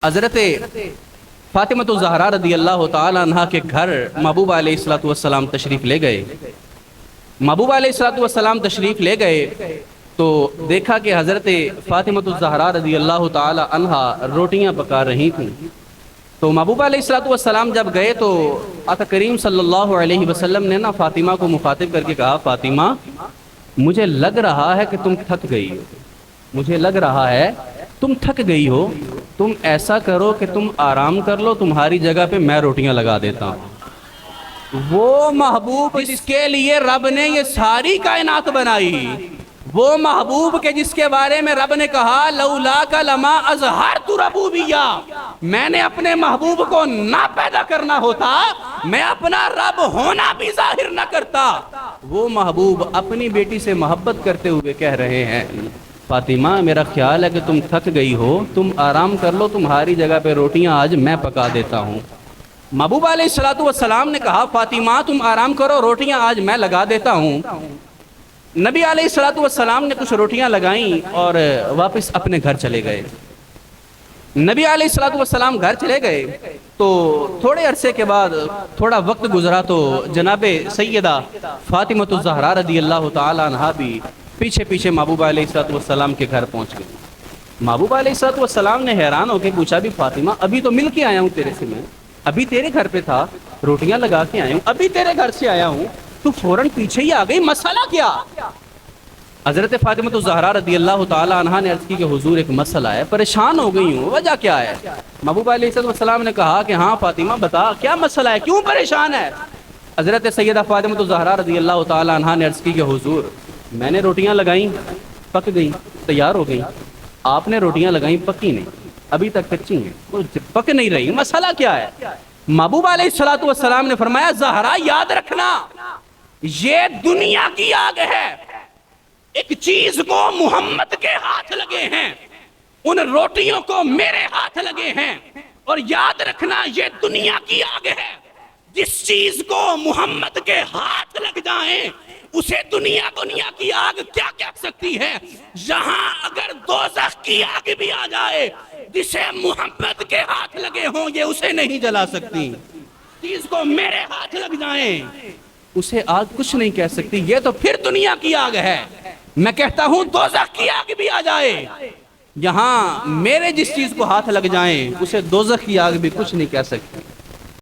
حضرت فاطمہ الزہرا رضی اللہ تعالی عنہ کے گھر محبوب علیہ السلام تشریف لے گئے۔ محبوب علیہ السلام تشریف لے گئے تو دیکھا کہ حضرت فاطمہ الزہرا رضی اللہ تعالی عنہ روٹیاں پکا رہی تھیں۔ تو محبوب علیہ السلام جب گئے تو آقا کریم صلی اللہ علیہ وسلم نے فاطمہ کو مخاطب کر کے کہا، فاطمہ مجھے لگ رہا ہے کہ تم تھک گئی ہو، مجھے لگ رہا ہے تم تھک گئی ہو، تم ایسا کرو کہ تم آرام کر لو، تمہاری جگہ پہ میں روٹیاں لگا دیتا ہوں۔ وہ محبوب جس کے لیے رب نے یہ ساری کائنات بنائی، وہ محبوب کے جس کے بارے میں رب نے کہا لولاک لما اظہرت ربوبیہ، میں نے اپنے محبوب کو نہ پیدا کرنا ہوتا میں اپنا رب ہونا بھی ظاہر نہ کرتا۔ وہ محبوب اپنی بیٹی سے محبت کرتے ہوئے کہہ رہے ہیں، فاطمہ میرا خیال ہے کہ تم تھک گئی ہو، تم آرام کر لو، تمہاری جگہ پہ روٹیاں آج میں پکا دیتا ہوں۔ محبوب علیہ السلام نے کہا، فاطمہ تم آرام کرو، روٹیاں آج میں لگا دیتا ہوں۔ نبی علیہ السلام نے کچھ روٹیاں لگائیں اور واپس اپنے گھر چلے گئے۔ نبی علیہ السلام گھر چلے گئے تو تھوڑے عرصے کے بعد تھوڑا وقت گزرا تو جناب سیدہ فاطمہ الزہرا رضی اللہ تعالی عنہا بھی پیچھے پیچھے محبوب علیہ السلام کے گھر پہنچ گئے۔ محبوب علیہ السلام نے حیران ہو کے پوچھا، بھی فاطمہ ابھی تو مل کے آیا ہوں تیرے سے، میں ابھی تیرے گھر پہ تھا، روٹیاں لگا کے آیا ہوں، ابھی تیرے گھر سے آیا ہوں، تو فوراً پیچھے ہی آ گئی، مسئلہ کیا؟ حضرت فاطمہ الزہرا رضی اللہ تعالی عنہا نے عرض کی کہ حضور ایک مسئلہ ہے، پریشان ہو گئی ہوں، وجہ کیا ہے؟ محبوب علیہ السلام نے کہا کہ ہاں فاطمہ بتا کیا مسئلہ ہے، کیوں پریشان ہے؟ حضرت سیدہ فاطمہ الزہرا رضی اللہ تعالی عنہا نے عرض کی کہ حضور میں نے روٹیاں لگائیں، پک گئیں، تیار ہو گئیں، آپ نے روٹیاں لگائیں پکی نہیں، ابھی تک کچی ہیں، پک نہیں رہی، مسئلہ کیا ہے؟ محبوب علیہ السلام نے فرمایا، زہرا یاد رکھنا یہ دنیا کی آگ ہے، ایک چیز کو محمد کے ہاتھ لگے ہیں، ان روٹیوں کو میرے ہاتھ لگے ہیں، اور یاد رکھنا یہ دنیا کی آگ ہے، جس چیز کو محمد کے ہاتھ لگ جائیں اسے دنیا کی آگ کیا کہہ سکتی ہے؟ یہاں اگر دوزخ کی آگ بھی آ جائے جسے محمد کے ہاتھ لگے ہوں یہ اسے نہیں جلا سکتی، چیز کو میرے ہاتھ لگ جائیں اسے آگ کچھ نہیں کہہ سکتی، یہ تو پھر دنیا کی آگ ہے۔ میں کہتا ہوں دوزخ کی آگ بھی آ جائے، یہاں میرے جس چیز کو ہاتھ لگ جائیں اسے دوزخ کی آگ بھی کچھ نہیں کہہ سکتی۔